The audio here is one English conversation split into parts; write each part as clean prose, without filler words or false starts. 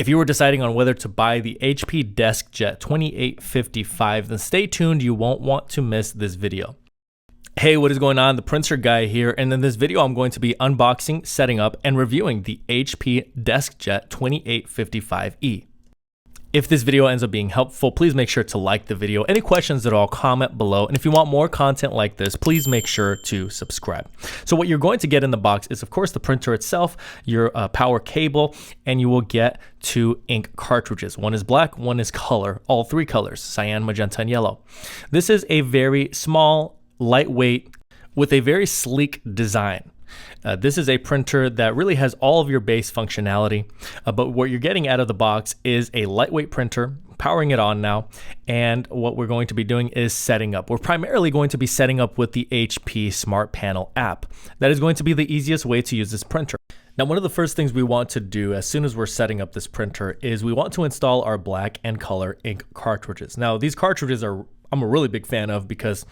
If you were deciding on whether to buy the HP Deskjet 2855, then stay tuned, you won't want to miss this video. Hey, what is going on? The Printer Guy here, and in this video I'm going to be unboxing, setting up, and reviewing the HP Deskjet 2855E. If this video ends up being helpful, please make sure to like the video. Any questions at all, comment below. And if you want more content like this, please make sure to subscribe. So what you're going to get in the box is, of course, the printer itself, your power cable, and you will get 2 ink cartridges. One is black, one is color, all 3 colors, cyan, magenta, and yellow. This is a very small, lightweight, with a very sleek design. This is a printer that really has all of your base functionality, but what you're getting out of the box is a lightweight printer, powering it on now, and what we're going to be doing is setting up. We're primarily going to be setting up with the HP Smart Panel app. That is going to be the easiest way to use this printer. Now, one of the first things we want to do as soon as we're setting up this printer is we want to install our black and color ink cartridges. Now, these cartridges I'm a really big fan of because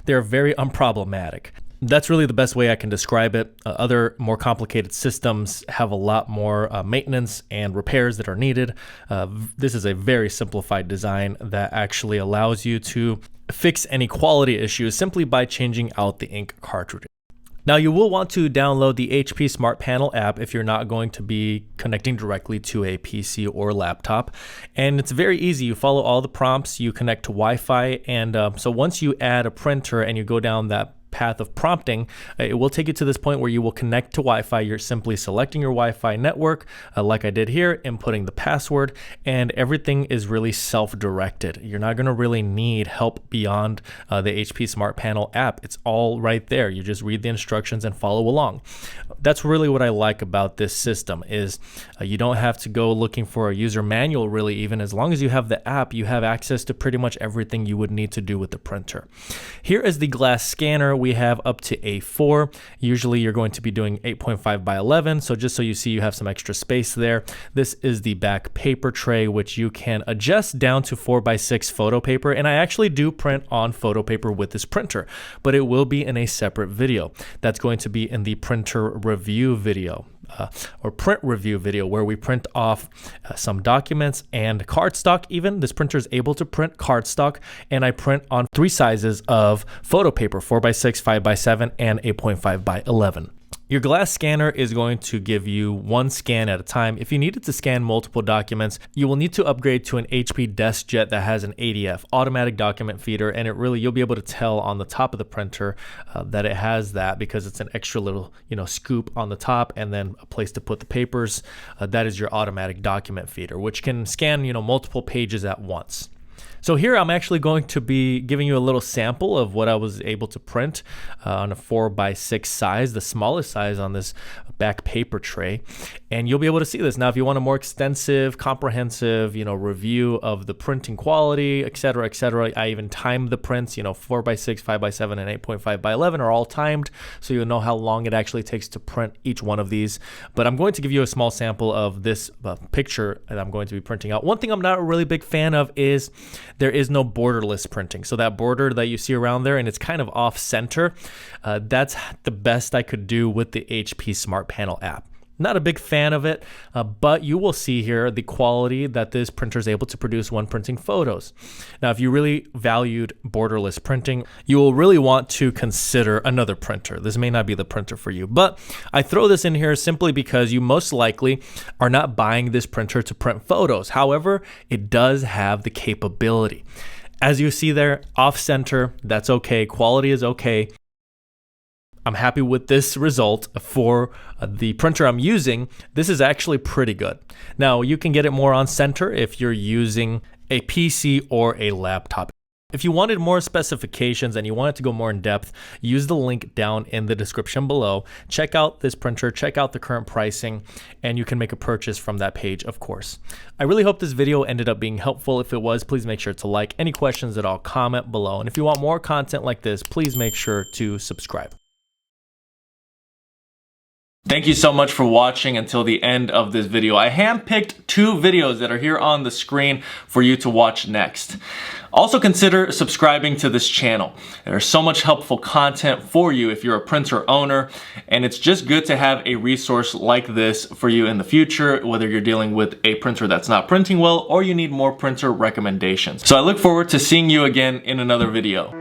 they're very unproblematic. That's really the best way I can describe it. Other more complicated systems have a lot more maintenance and repairs that are needed. This is a very simplified design that actually allows you to fix any quality issues simply by changing out the ink cartridge. Now, you will want to download the HP Smart Panel app if you're not going to be connecting directly to a PC or laptop. And it's very easy. You follow all the prompts, you connect to Wi-Fi, and so once you add a printer and you go down that path of prompting, it will take you to this point where you will connect to Wi-Fi. You're simply selecting your Wi-Fi network, like I did here, inputting the password, and everything is really self-directed. You're not going to really need help beyond the HP Smart Panel app. It's all right there. You just read the instructions and follow along. That's really what I like about this system is you don't have to go looking for a user manual really. Even as long as you have the app, you have access to pretty much everything you would need to do with the printer. Here is the glass scanner. We have up to A4. Usually you're going to be doing 8.5 by 11. So just so you see, you have some extra space there. This is the back paper tray, which you can adjust down to 4x6 photo paper. And I actually do print on photo paper with this printer, but it will be in a separate video. That's going to be in the printer review video. Or print review video, where we print off some documents and cardstock. Even this printer is able to print cardstock, and I print on 3 sizes of photo paper: 4x6, 5x7, and 8.5 by 11. Your glass scanner is going to give you 1 scan at a time. If you needed to scan multiple documents, you will need to upgrade to an HP Deskjet that has an ADF, automatic document feeder, and you'll be able to tell on the top of the printer that it has that because it's an extra little, scoop on the top and then a place to put the papers. That is your automatic document feeder, which can scan, multiple pages at once. So here I'm actually going to be giving you a little sample of what I was able to print on a 4x6 size, the smallest size on this back paper tray. And you'll be able to see this. Now, if you want a more extensive, comprehensive, review of the printing quality, etc., I even timed the prints, 4x6, 5x7, and 8.5 by 11 are all timed, so you'll know how long it actually takes to print each one of these. But I'm going to give you a small sample of this picture that I'm going to be printing out. One thing I'm not a really big fan of is there is no borderless printing. So that border that you see around there, and it's kind of off center, that's the best I could do with the HP Smart Panel app. Not a big fan of it, but you will see here the quality that this printer is able to produce when printing photos. Now, if you really valued borderless printing, you will really want to consider another printer. This may not be the printer for you, but I throw this in here simply because you most likely are not buying this printer to print photos. However, it does have the capability. As you see there, off center, that's okay. Quality is okay. I'm happy with this result for the printer I'm using. This is actually pretty good. Now, you can get it more on center if you're using a PC or a laptop. If you wanted more specifications and you wanted to go more in depth, use the link down in the description below. Check out this printer, check out the current pricing, and you can make a purchase from that page, of course. I really hope this video ended up being helpful. If it was, please make sure to like. Any questions at all, comment below. And if you want more content like this, please make sure to subscribe. Thank you so much for watching until the end of this video. I handpicked 2 videos that are here on the screen for you to watch next. Also consider subscribing to this channel. There's so much helpful content for you if you're a printer owner, and it's just good to have a resource like this for you in the future, whether you're dealing with a printer that's not printing well or you need more printer recommendations. So I look forward to seeing you again in another video.